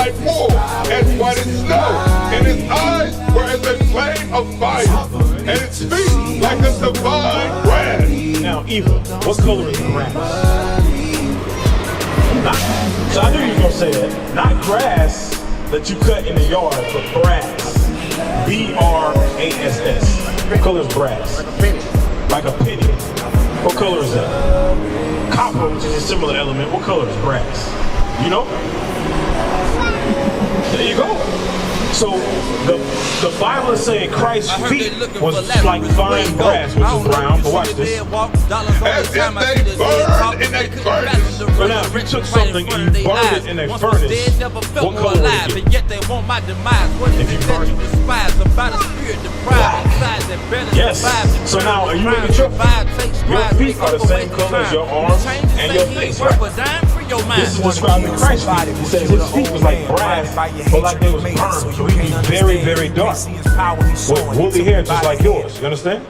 dyed wool, as white as snow, and his eyes were as a flame of fire, and his feet like a divine grass. Now, Eva, what color is grass? So I knew you were going to say that. Not grass that you cut in the yard, but brass. B-R-A-S-S. What color is brass? Like a penny. What color is that? Copper, which is a similar element. What color is brass? You know? There you go. So the Bible is saying Christ's feet was like fine brass, which is brown. But watch this. As if they burned in a furnace. So now, if you took something and you burned it in a furnace, what color is it? If you burn it. Black. Yes. So now, are you making sure your feet are the same color as your arms and your face, right? This is describing Christ's feet. He says his feet was like brass, but like they was burned. So he'd be very, very dark. With woolly hair just like yours. You understand?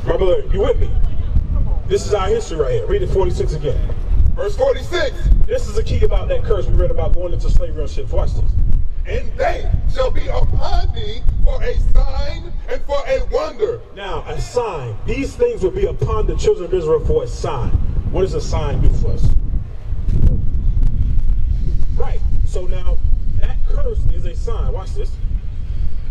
My brother, you with me? This is our history right here. Read it 46 again. Verse 46. This is the key about that curse we read about going into slavery on ships. Watch this. And they shall be upon thee for a sign and for a wonder. Now, a sign. These things will be upon the children of Israel for a sign. What does a sign do for us? Right. So now, that curse is a sign. Watch this.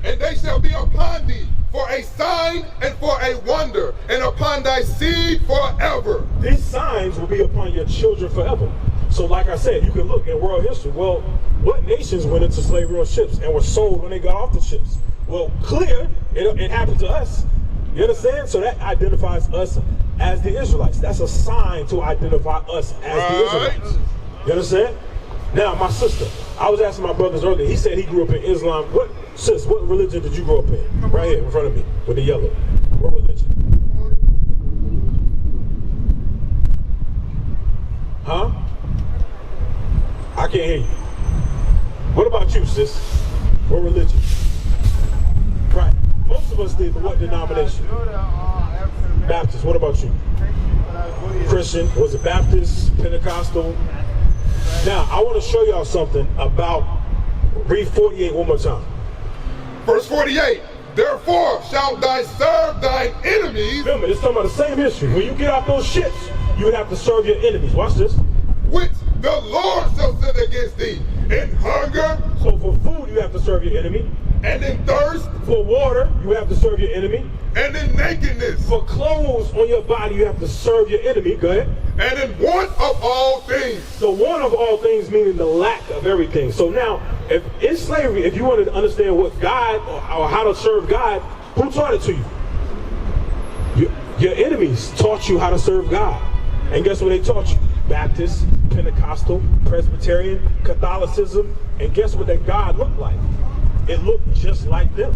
And they shall be upon thee for a sign and for a wonder, and upon thy seed forever. These signs will be upon your children forever. So like I said, you can look in world history. Well, what nations went into slavery on ships and were sold when they got off the ships? Well, clear, it happened to us. You understand? So that identifies us as the Israelites. That's a sign to identify us as the Israelites. You understand? Now, my sister, I was asking my brothers earlier. He said he grew up in Islam. What religion did you grow up in? Right here in front of me with the yellow. What religion? Huh? I can't hear you. What about you, sis? What religion? Right. Most of us did, but what denomination? Baptist. What about you? Christian. Was it Baptist? Pentecostal? Now, I want to show y'all something about, read 48 one more time. Verse 48, therefore shalt thou serve thine enemies. Remember, it's talking about the same history. When you get out those ships, you would have to serve your enemies. Watch this. Which the Lord shall send against thee in hunger. So for food, you have to serve your enemy. And in thirst. For water, you have to serve your enemy. And in nakedness. For clothes on your body, you have to serve your enemy. Go ahead. And in want of all things. So want of all things meaning the lack of everything. So now, if in slavery, if you wanted to understand what God or how to serve God, who taught it to you? Your enemies taught you how to serve God. And guess what they taught you? Baptist, Pentecostal, Presbyterian, Catholicism. And guess what that God looked like? It looked just like them.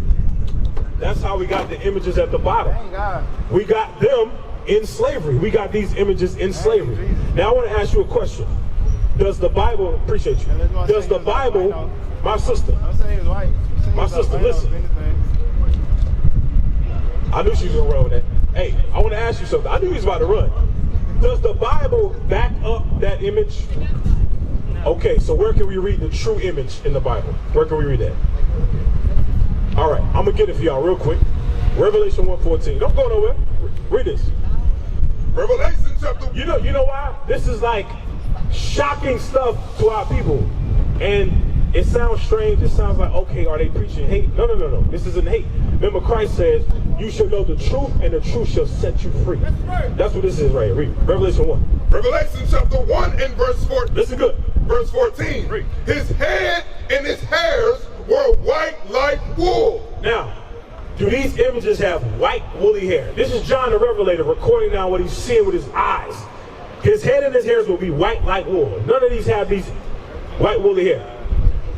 That's how we got the images at the bottom. We got them in slavery. We got these images in slavery. Now I want to ask you a question. Does the Bible, appreciate you, does the Bible, my sister, listen. I knew she was going to run with that. Hey, I want to ask you something. I knew he was about to run. Does the Bible back up that image? Okay, so where can we read the true image in the Bible? Where can we read that? All right, I'm going to get it for y'all real quick. Revelation 1:14. Don't go nowhere. Read this. Revelation chapter. You know why? This is like shocking stuff to our people. And it sounds strange. It sounds like, okay, are they preaching hate? No. This isn't hate. Remember, Christ says, you shall know the truth, and the truth shall set you free. That's what this is right here. Read. Revelation 1. Revelation chapter 1 and verse 14. Listen good. Verse 14. Read. His head and his hairs were white like wool. Now, do these images have white woolly hair? This is John the Revelator recording now what he's seeing with his eyes. His head and his hairs will be white like wool. None of these have these white woolly hair.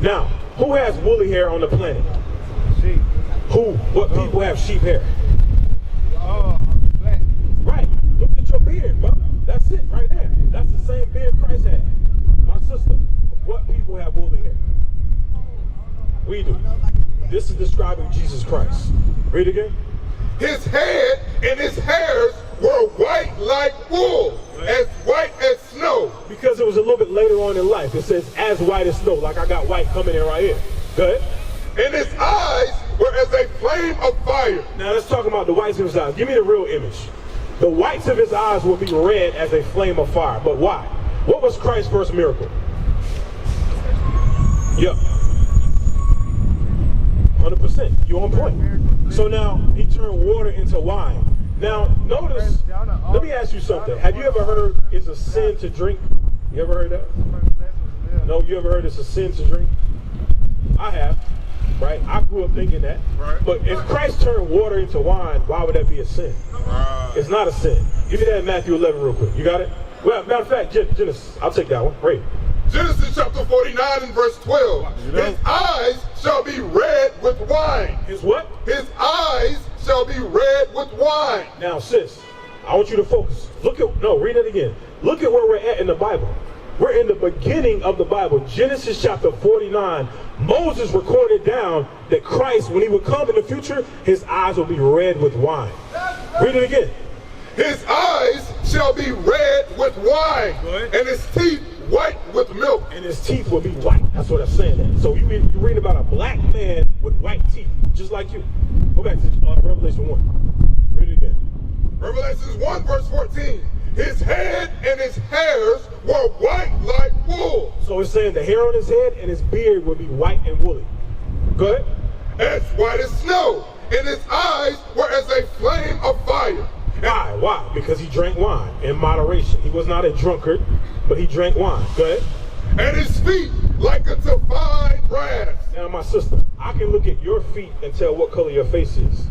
Now, who has woolly hair on the planet? Sheep. Who? What people have sheep hair? Oh, black. Right. Look at your beard, bro. That's it right there. That's the same beard Christ had. My sister, what people have woolly hair? We do. This is describing Jesus Christ. Read again. His head and his hairs were white like wool, as white as snow. Because it was a little bit later on in life. It says, as white as snow, like I got white coming in right here. Go ahead. And his eyes were as a flame of fire. Now let's talk about the whites of his eyes. Give me the real image. The whites of his eyes will be red as a flame of fire. But why? What was Christ's first miracle? Yep. 100%. You're on point. So now he turned water into wine. Now notice, let me ask you something. Have you ever heard it's a sin to drink? You ever heard that? No, you ever heard it's a sin to drink? I have. Right? I grew up thinking that. Right. But if Christ turned water into wine, why would that be a sin? Right. It's not a sin. Give me that in Matthew 11 real quick. You got it? Well, matter of fact, Genesis. I'll take that one. Read. Genesis chapter 49 and verse 12. His eyes shall be red with wine. His what? His eyes shall be red with wine. Now, sis, I want you to focus. Read it again. Look at where we're at in the Bible. We're in the beginning of the Bible. Genesis chapter 49. Moses recorded down that Christ, when he would come in the future, his eyes will be red with wine. Read it again. His eyes shall be red with wine, and his teeth white with milk. And his teeth will be white. That's what I'm saying. That. So you read about a black man with white teeth, just like you. Go back to Revelation 1. Read it again. Revelation 1 verse 14. His head and his hairs were white like wool. So it's saying the hair on his head and his beard will be white and woolly. Go ahead. As white as snow, and his eyes were as a flame of fire. Why? Why? Because he drank wine in moderation. He was not a drunkard, but he drank wine. Go ahead. And his feet like unto fine brass. Now, my sister, I can look at your feet and tell what color your face is.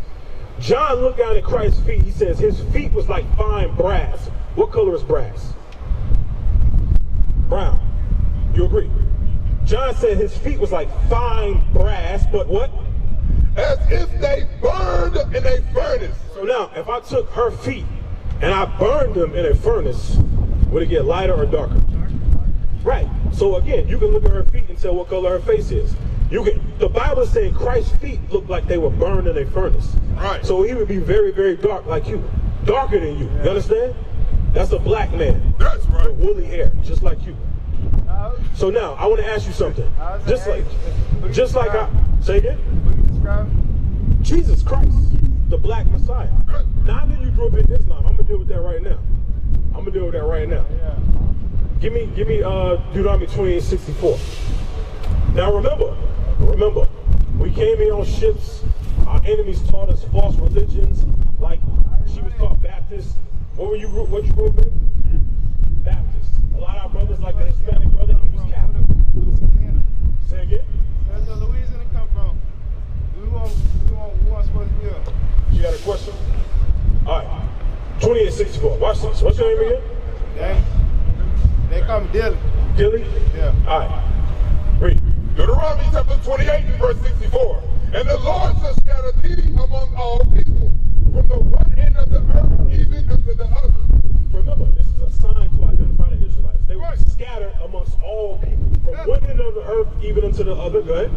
John looked down at Christ's feet. He says his feet was like fine brass. What color is brass? Brown. You agree? John said his feet was like fine brass, but what? As if they burned in a furnace. So now, if I took her feet and I burned them in a furnace, would it get lighter or darker? Right. So again, you can look at her feet and tell what color her face is. The Bible is saying Christ's feet looked like they were burned in a furnace. Right. So he would be very, very dark like you. Darker than you. You understand? That's a black man. That's right. With woolly hair, just like you. So now, I want to ask you something. Just like I... Say again? Who you describe? Jesus Christ, the black Messiah. Now that you grew up in Islam, I'm going to deal with that right now. Yeah. Give me Deuteronomy 28:64. Now remember, we came here on ships. Our enemies taught us false religions, like she was taught Baptist. What you grew up in? Baptist. A lot of our brothers, like the Hispanic brother, he was Catholic. Louisiana. Say again? Where's the Louisiana come from? We want supposed to be here. You got a question? All right. 28:64. Watch this. What's your name again? They call me Dilly. Dilly? Yeah. All right. Read. Deuteronomy chapter 28 and verse 64. And the Lord shall scatter thee among all people, from the one end of the earth even unto the other. Remember, this is a sign to identify the Israelites. They were scattered amongst all people, from one end of the earth even unto the other. Go ahead.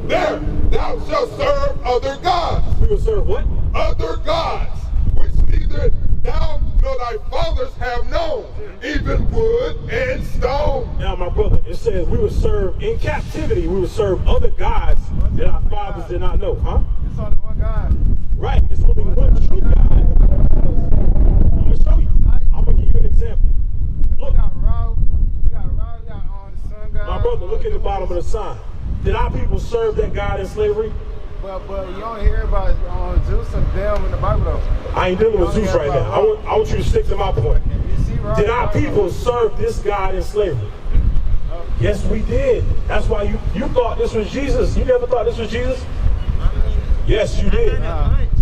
There thou shalt serve other gods. We will serve what? Other gods, which neither thou nor thy fathers have known, even wood and stone. Now, my brother, it says we would serve in captivity. We would serve other gods that our fathers did not know, huh? It's only one God. Right. It's only one true God. I'm gonna show you. I'm gonna give you an example. Look, We got Ra, we got the sun God. my brother, look at the bottom of the sign. Did our people serve that God in slavery? But you don't hear about Zeus and them in the Bible though. I ain't dealing with Zeus right now. I want you to stick to my point. You see Ra, Did our people serve this God in slavery? Yes, we did. That's why you thought this was Jesus. You never thought this was Jesus? Yes, you did.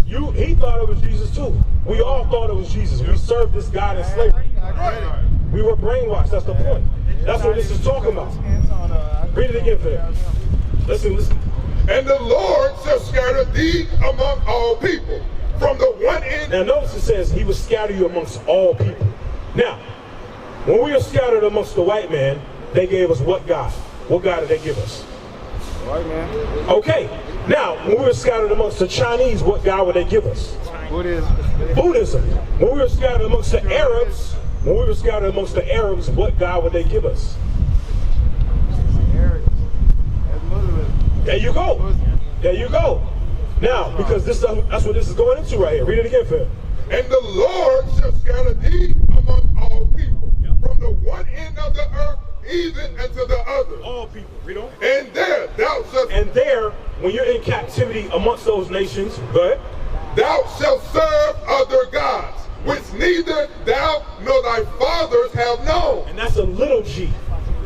He thought it was Jesus too. We all thought it was Jesus. We served this God in slavery. I get it. We were brainwashed. That's the point. That's what this is talking about. Read it again for them. Listen. And the Lord shall scatter thee among all people, from the one end. Now notice it says he will scatter you amongst all people. Now, when we were scattered amongst the white man, they gave us what God? What God did they give us? White man. Okay. Now, when we were scattered amongst the Chinese, what God would they give us? Buddhism. When we were scattered amongst the Arabs, what God would they give us? There you go. There you go. Now, because that's what this is going into right here. Read it again, Phil. And the Lord shall scatter thee among all people, from the one end of the earth even unto the other. All people. Read on. And there thou shalt. And there, when you're in captivity amongst those nations, go ahead. Thou shalt serve other gods, which neither thou nor thy fathers have known. And that's a little g.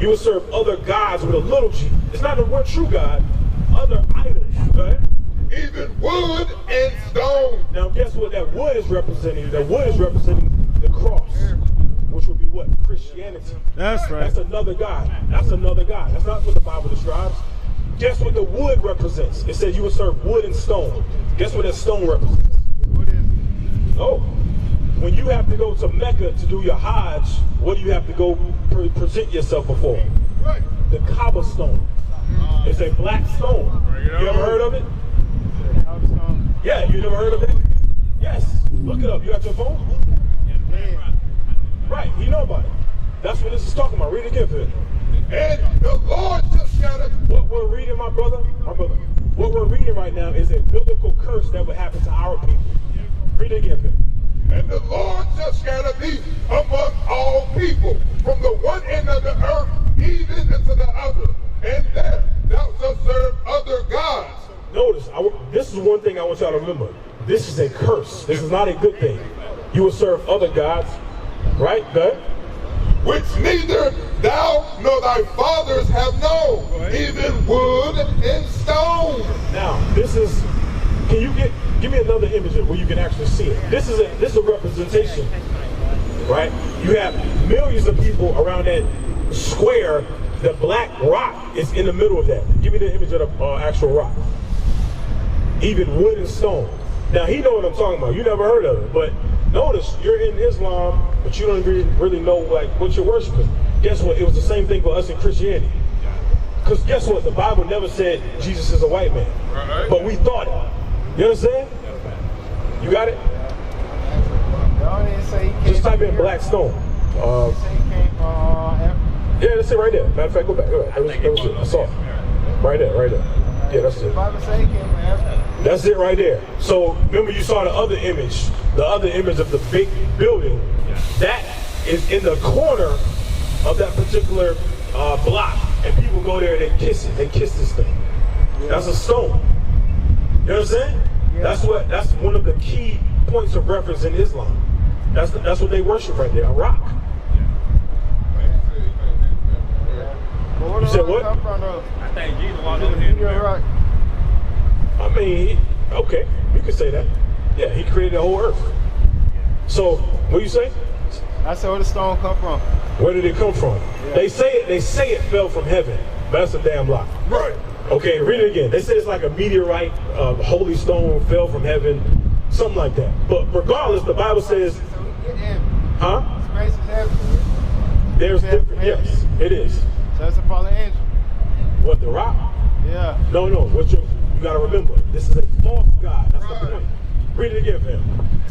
You will serve other gods with a little g. It's not the one true God. Other idols. Go ahead. Even wood and stone. Now guess what that wood is representing? That wood is representing the cross, which would be what? Christianity. That's right. That's another God. That's another God. That's not what the Bible describes. Guess what the wood represents? It says you will serve wood and stone. Guess what that stone represents? What is it? Oh, when you have to go to Mecca to do your Hajj, what do you have to go present yourself before? Right. The Kaaba stone. It's a black stone. You ever heard of it? Yeah, you never heard of that? Yes. Look it up. You got your phone? Right, you know about it. That's what this is talking about. Read it again, Phil. And the Lord shall scatter. What we're reading, my brother, what we're reading right now is a biblical curse that would happen to our people. Read it again, Phil. And the Lord shall scatter thee among all people, from the one end of the earth even unto the other. And there thou shalt serve other gods. Notice, this is one thing I want y'all to remember. This is a curse. This is not a good thing. You will serve other gods, right? Good. Which neither thou nor thy fathers have known, even wood and stone. Now, this is, can you give me another image where you can actually see it? This is a representation, right? You have millions of people around that square. The black rock is in the middle of that. Give me the image of the actual rock. Even wood and stone. Now, he know what I'm talking about. You never heard of it, but notice you're in Islam, but you don't really know like what you're worshiping. Guess what? It was the same thing for us in Christianity. Because guess what? The Bible never said Jesus is a white man, but we thought it. You understand? You got it? Just type in black stone. Yeah, that's it right there. Matter of fact, go back. That was it. I saw it. Right there. Yeah, that's it. That's it right there. So remember you saw the other image of the big building. That is in the corner of that particular block. And people go there and they kiss it. They kiss this thing. That's a stone. You understand? That's one of the key points of reference in Islam. That's what they worship right there, a rock. You said what? I think Jesus walked over here. I mean, okay, you can say that. Yeah, he created the whole earth. So, what do you say? I said, where did the stone come from? Where did it come from? Yeah. They say it fell from heaven, but that's a damn lie. Right. Okay, read it again. They say it's like a meteorite, holy stone fell from heaven, something like that. But regardless, the Bible says, huh? Space is heaven. There's different. Yes, it is. So it's a fallen angel. What, the rock? Yeah. No. You gotta remember, this is a false god. That's the point. Read it again, man.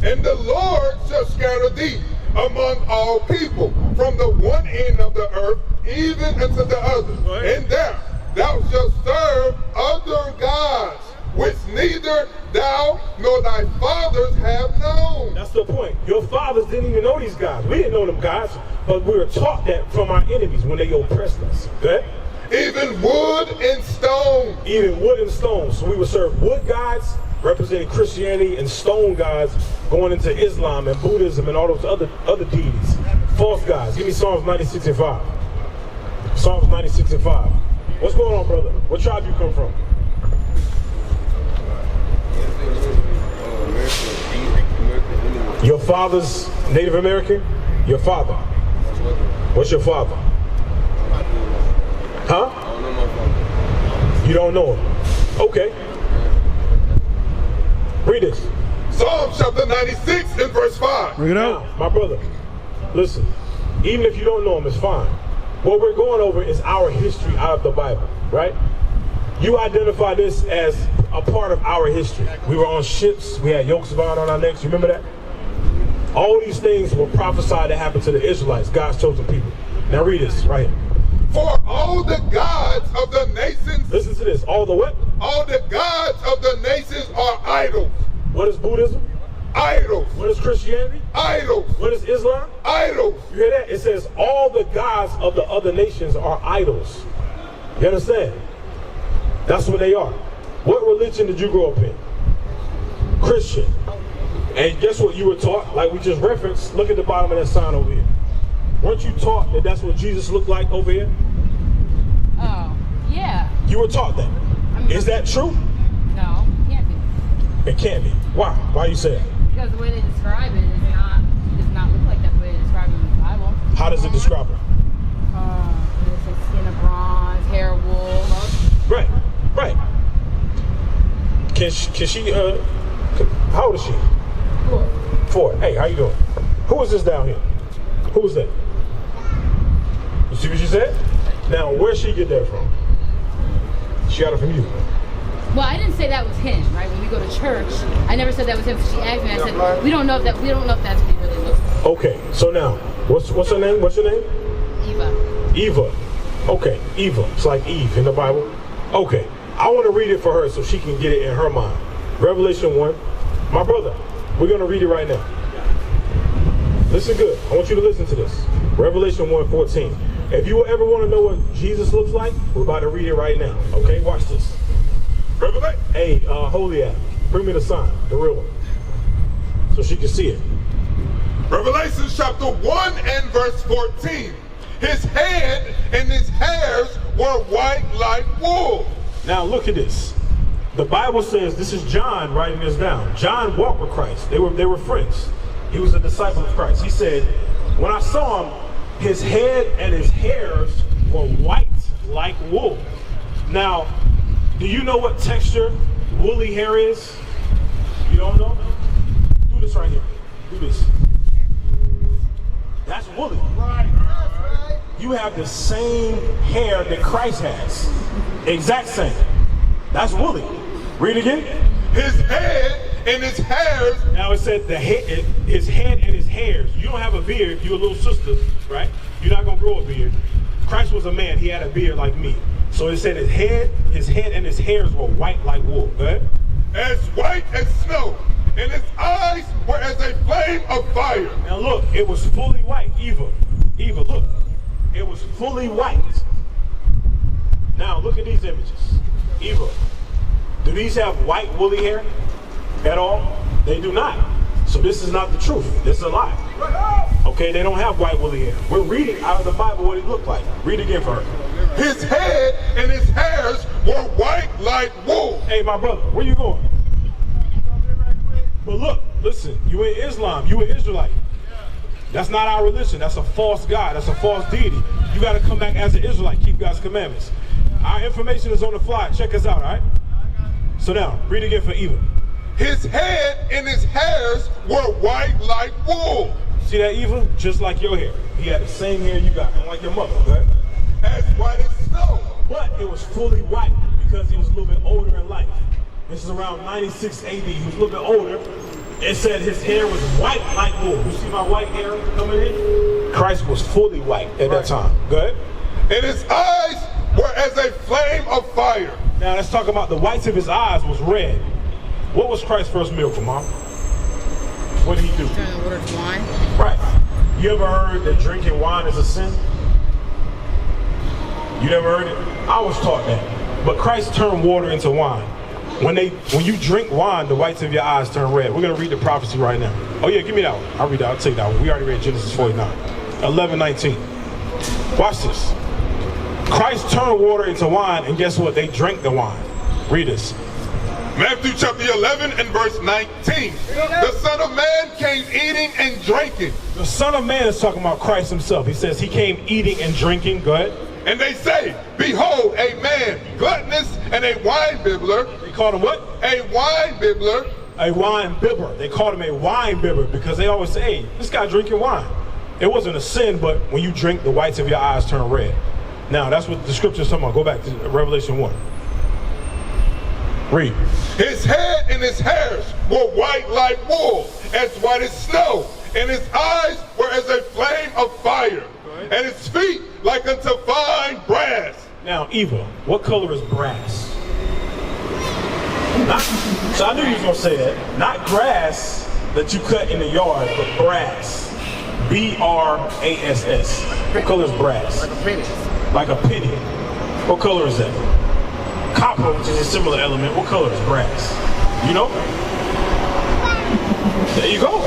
And the Lord shall scatter thee among all people, from the one end of the earth even unto the other. And there thou shalt serve other gods, which neither thou nor thy fathers have known. That's the point. Your fathers didn't even know these gods. We didn't know them gods, but we were taught that from our enemies when they oppressed us. Okay? Even wood and stone. Even wood and stone. So we would serve wood gods, representing Christianity, and stone gods going into Islam and Buddhism and all those other deities. False gods. Give me Psalms 96 and 5. Psalms 96 and 5. What's going on, brother? What tribe you come from? Your father's Native American? Your father? What's your father? Huh? You don't know him. Okay. Read this. Psalm chapter 96 and verse 5. Bring it Now, out. my brother, listen. Even if you don't know him, it's fine. What we're going over is our history out of the Bible, right? You identify this as a part of our history. We were on ships. We had yokes of iron on our necks. You remember that? All these things were prophesied to happen to the Israelites, God's chosen people. Now read this right here. For all the gods of the nations, Listen to this. All the what? all the gods of the nations are idols. What is Buddhism? Idols. What is Christianity? Idols. What is Islam? Idols. You hear that? It says all the gods of the other nations are idols. You understand? That's what they are. What religion did you grow up in? Christian. And guess what you were taught? Like we just referenced, look at the bottom of that sign over here. Weren't you taught that that's what Jesus looked like over here? Oh, yeah. You were taught that. Is that true? No, can't be. It can't be. Why? Why you say that? Because the way they describe it does not look like that the way they describe it in the Bible. How does it describe her? It's like skin of bronze, hair of wool. Right, right. Can she, how old is she? Cool. 4. Hey, how you doing? Who is this down here? Who is that? You see what she said? Now, where'd she get that from? She got it from you. Well, I didn't say that was him, right? When we go to church, I never said that was him. She asked me. I said, we don't know if that's what he really looks like. Okay, so now, what's her name? What's your name? Eva. Eva. Okay, Eva. It's like Eve in the Bible. Okay, I want to read it for her so she can get it in her mind. Revelation 1. My brother, we're going to read it right now. Listen good. I want you to listen to this. Revelation 1:14. If you ever want to know what Jesus looks like, we're about to read it right now. Okay, watch this. Revelation. Hey, Holy App, bring me the sign, the real one, so she can see it. Revelation chapter 1 and verse 14. His head and his hairs were white like wool. Now look at this. The Bible says, this is John writing this down. John walked with Christ. They were friends. He was a disciple of Christ. He said, when I saw him, his head and his hairs were white like wool. Now, do you know what texture woolly hair is? You don't know? Do this right here. Do this. That's woolly. You have the same hair that Christ has. Exact same. That's woolly. Read again. His head and his hairs. Now it said his head and his hairs. You don't have a beard. You're a little sister, right? You're not going to grow a beard. Christ was a man. He had a beard like me. So it said his head and his hairs were white like wool. Go ahead. As white as snow, and his eyes were as a flame of fire. Now look, it was fully white. Eva, look. It was fully white. Now look at these images. Eva, do these have white woolly hair at all? They do not. So this is not the truth. This is a lie. Okay, they don't have white woolly hair. We're reading out of the Bible what it looked like. Read again for her. His head and his hairs were white like wool. Hey, my brother, where you going? But look, listen, you in Islam, you an Israelite. That's not our religion. That's a false God. That's a false deity. You got to come back as an Israelite. Keep God's commandments. Our information is on the fly. Check us out, all right? So now, read again for Eva. His head and his hairs were white like wool. See that, Eva? Just like your hair. He had the same hair you got, and like your mother, okay? As white as snow. But it was fully white because he was a little bit older in life. This is around 96 AD. He was a little bit older. It said his hair was white like wool. You see my white hair coming in? Christ was fully white at that time. Go ahead. And his eyes were as a flame of fire. Now let's talk about the whites of his eyes was red. What was Christ's first miracle, Mom? What did he do? Turn the water to wine. Right. You ever heard that drinking wine is a sin? You never heard it? I was taught that. But Christ turned water into wine. When you drink wine, the whites of your eyes turn red. We're going to read the prophecy right now. Oh yeah, give me that one. I'll read that. I'll take that one. We already read Genesis 49. 11:19. Watch this. Christ turned water into wine, and guess what? They drank the wine. Read this. Matthew chapter 11 and verse 19. The Son of Man came eating and drinking. The Son of Man is talking about Christ himself. He says he came eating and drinking. Go ahead. And they say, behold, a man gluttonous and a wine bibbler. They called him what? A wine bibbler. A wine bibber. They called him a wine bibber because they always say, hey, this guy drinking wine. It wasn't a sin, but when you drink, the whites of your eyes turn red. Now, that's what the scripture's talking about. Go back to Revelation 1. Read. His head and his hairs were white like wool, as white as snow, and his eyes were as a flame of fire, and his feet like unto fine brass. Now, Eva, what color is brass? So I knew you was going to say that. Not grass that you cut in the yard, but brass. B-R-A-S-S. What color is brass? Like a penny. Like a penny. What color is that? Copper, which is a similar element. What color is brass? You know? There you go.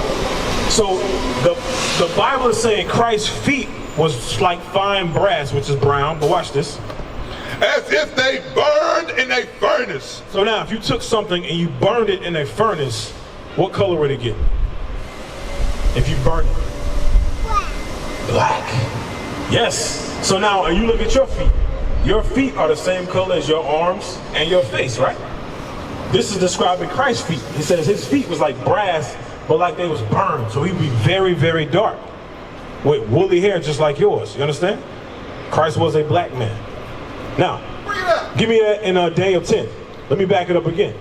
So the Bible is saying Christ's feet was like fine brass, which is brown. But watch this. As if they burned in a furnace. So now, if you took something and you burned it in a furnace, what color would it get? If you burned it? Black. Yes. So now, you look at your feet. Your feet are the same color as your arms and your face, right? This is describing Christ's feet. He says his feet was like brass, but like they was burned. So he'd be very, very dark with woolly hair just like yours. You understand? Christ was a black man. Now, give me that in Daniel 10. Let me back it up again.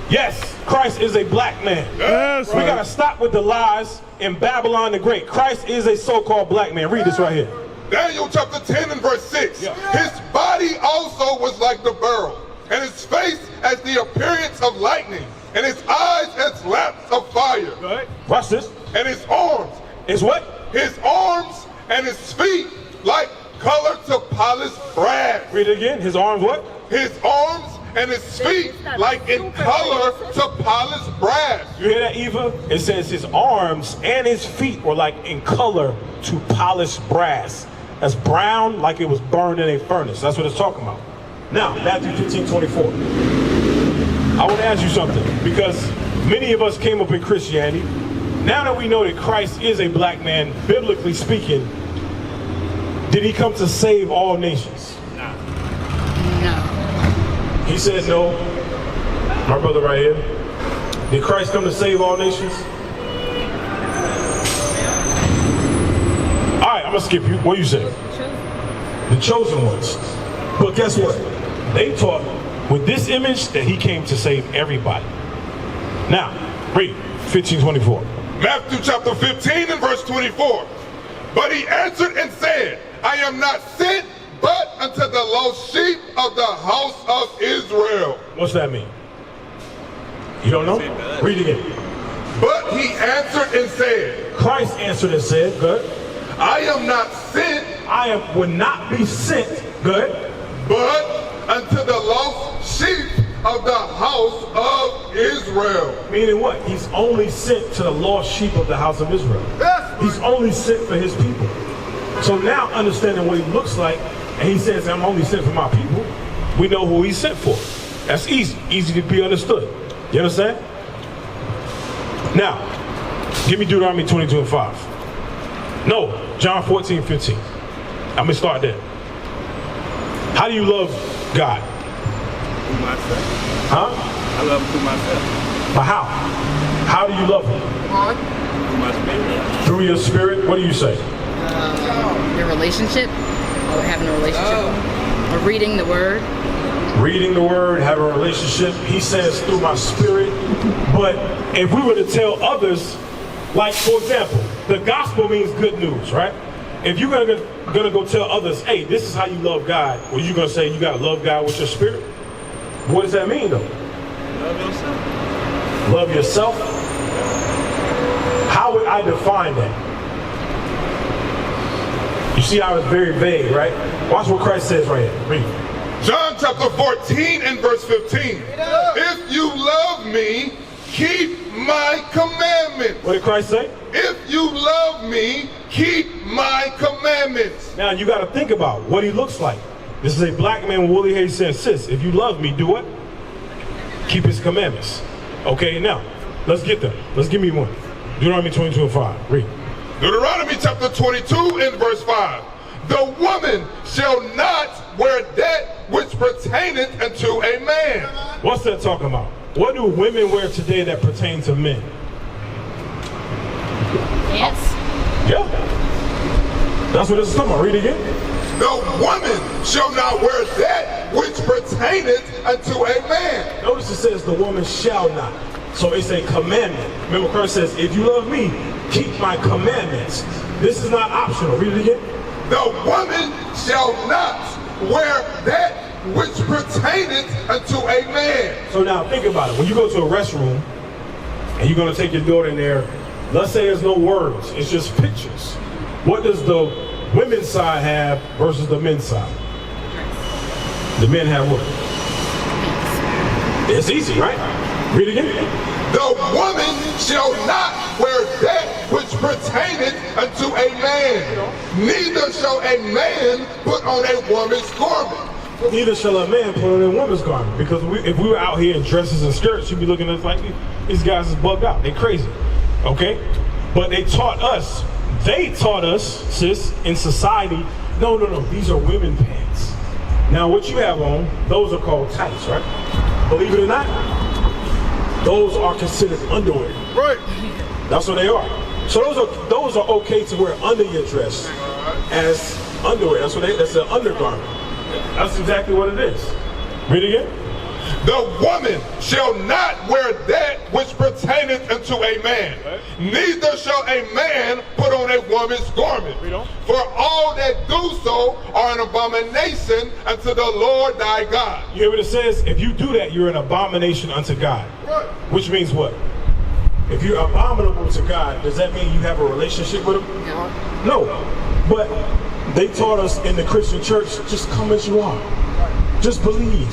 Yes, Christ is a black man. Yes, we got to stop with the lies in Babylon the Great. Christ is a so-called black man. Read this right here. Daniel chapter 10 and verse 6. Yeah. His body also was like the beryl, and his face as the appearance of lightning, and his eyes as lamps of fire. Go ahead. Watch this. And his arms. His what? His arms and his feet like color to polished brass. Read it again. His arms what? His arms and his feet like in color to polished brass. You hear that, Eva? It says his arms and his feet were like in color to polished brass. That's brown, like it was burned in a furnace. That's what it's talking about. Now, Matthew 15:24. I want to ask you something, because many of us came up in Christianity. Now that we know that Christ is a black man, biblically speaking, did he come to save all nations? No. He said no. My brother right here. Did Christ come to save all nations? All right, I'm going to skip you. What do you say? The chosen ones. But guess what? They taught with this image that he came to save everybody. Now, read 15:24. Matthew chapter 15 and verse 24. But he answered and said, I am not sent but unto the lost sheep of the house of Israel. What's that mean? You don't know? Read it again. But he answered and said, Christ answered and said, good. I am not sent. Would not be sent, good. But unto the lost sheep of the house of Israel. Meaning what? He's only sent to the lost sheep of the house of Israel. Yes. He's only sent for his people. So now understanding what he looks like, and he says, I'm only sent for my people, we know who he's sent for. That's easy to be understood. You understand? Now, give me Deuteronomy 22:5. No, John 14:15. I'm going to start there. How do you love God? Through myself. Huh? I love him through myself. But how? How do you love him? Through my spirit. Through your spirit? What do you say? Your relationship, or having a relationship, or reading the word. Reading the word, having a relationship. He says through my spirit. But if we were to tell others, like for example, the gospel means good news, right? If you're gonna go tell others, hey, this is how you love God, well, you're gonna say you gotta love God with your spirit. What does that mean though? Love yourself. Love yourself? How would I define that? You see how it's very vague, right? Watch what Christ says right here. Read. John chapter 14 and verse 15. If you love me, keep my commandments. What did Christ say? If you love me, keep my commandments. Now you got to think about what he looks like. This is a black man with woolly hair. He says, sis, if you love me, do what? Keep his commandments. Okay, now, let's get them. Let's give me one. Deuteronomy 22:5. Read. Deuteronomy chapter 22 and verse 5. The woman shall not wear that which pertaineth unto a man. What's that talking about? What do women wear today that pertain to men? Pants. Yeah. That's what this is talking about. Read it again. The woman shall not wear that which pertaineth unto a man. Notice it says the woman shall not. So it's a commandment. Remember Christ says, if you love me, keep my commandments. This is not optional. Read it again. The woman shall not wear that which pertaineth unto a man. So now think about it. When you go to a restroom and you're going to take your daughter in there, let's say there's no words, it's just pictures. What does the women's side have versus the men's side? The men have what? It's easy, right? Read it again. The woman shall not wear that which pertaineth unto a man, neither shall a man put on a woman's garment. Neither shall a man put on a woman's garment. Because if we were out here in dresses and skirts, you'd be looking at us like, these guys is bugged out. They crazy. Okay? But they taught us, sis, in society, no, these are women pants. Now what you have on, those are called tights, right? Believe it or not, those are considered underwear. Right. That's what they are. So those are okay to wear under your dress as underwear. That's an undergarment. That's exactly what it is. Read it again. The woman shall not wear that which pertaineth unto a man, neither shall a man put on a woman's garment. For all that do so are an abomination unto the Lord thy God. You hear what it says? If you do that, you're an abomination unto God. Right. Which means what? If you're abominable to God, does that mean you have a relationship with him? No. But they taught us in the Christian church, just come as you are. Just believe.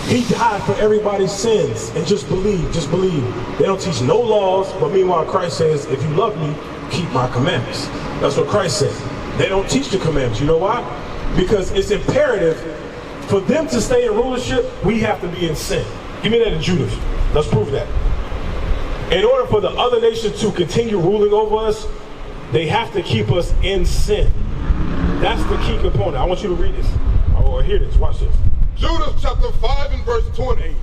He died for everybody's sins, and just believe, just believe. They don't teach no laws, but meanwhile Christ says, if you love me, keep my commandments. That's what Christ said. They don't teach the commandments. You know why? Because it's imperative for them to stay in rulership, we have to be in sin. Give me that in Judas. Let's prove that. In order for the other nations to continue ruling over us, they have to keep us in sin. That's the key component. I want you to read this, or hear this. Watch this. Judas chapter 5 and verse 20.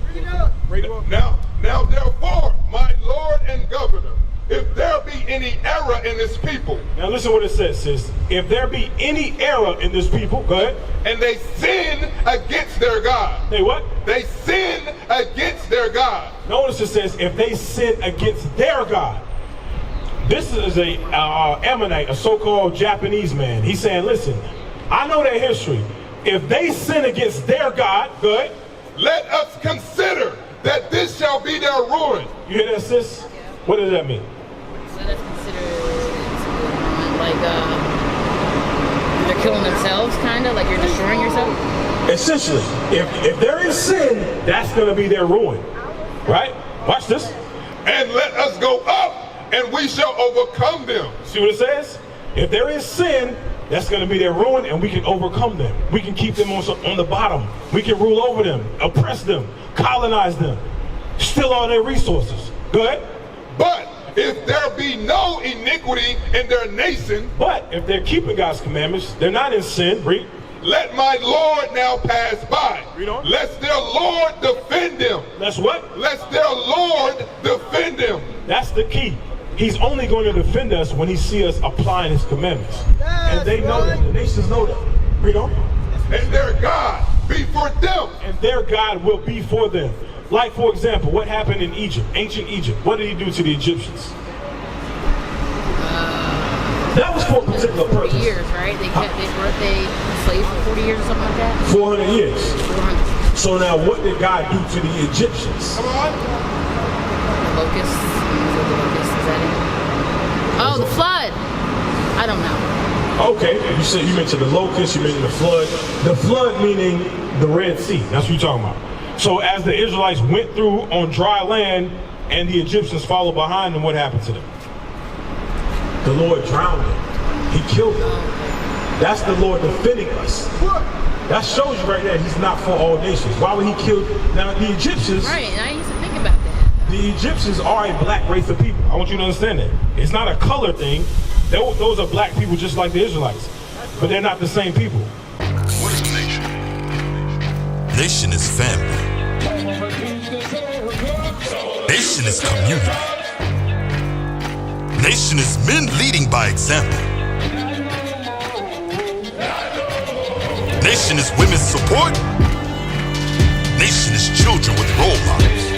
Read it up. Now therefore, my Lord and Governor, if there be any error in this people. Now listen what it says, sis. If there be any error in this people, go ahead. And they sin against their God. They what? They sin against their God. Notice it says, if they sin against their God. This is a Ammonite, a so-called Japanese man. He's saying, listen, I know their history. If they sin against their God, good. Let us consider that this shall be their ruin. You hear that, sis? Yeah. What does that mean? So that's considered like they're killing themselves, kind of like you're destroying yourself. Essentially, if there is sin, that's going to be their ruin, right? Watch this. And let us go up, and we shall overcome them. See what it says? If there is sin, that's going to be their ruin, and we can overcome them. We can keep them on the bottom. We can rule over them, oppress them, colonize them, steal all their resources. Go ahead. But if there be no iniquity in their nation, but if they're keeping God's commandments, they're not in sin. Read. Let my Lord now pass by. Read on. Lest their Lord defend them. That's what? Lest their Lord defend them. That's the key. He's only going to defend us when he sees us applying his commandments. And they know that. The nations know that. Read on. And their God be for them. And their God will be for them. Like, for example, what happened in Egypt, ancient Egypt? What did he do to the Egyptians? That was for a particular purpose. 40 years, right? They enslaved for 40 years or something like that? 400 years. 400. So now what did God do to the Egyptians? Come on. The locusts. Is that it? Oh, the flood. I don't know. Okay, you mentioned the locusts, you mentioned the flood. The flood meaning the Red Sea. That's what you're talking about. So as the Israelites went through on dry land and the Egyptians followed behind them, what happened to them? The Lord drowned them. He killed them. That's the Lord defending us. That shows you right there he's not for all nations. Why would he kill? Now the Egyptians. Right, and I used to think about that. The Egyptians are a black race of people. I want you to understand that. It's not a color thing. Those are black people just like the Israelites. but they're not the same people. What is a nation? Nation is family. Nation is community. Nation is men leading by example. Nation is women's support. Nation is children with role models.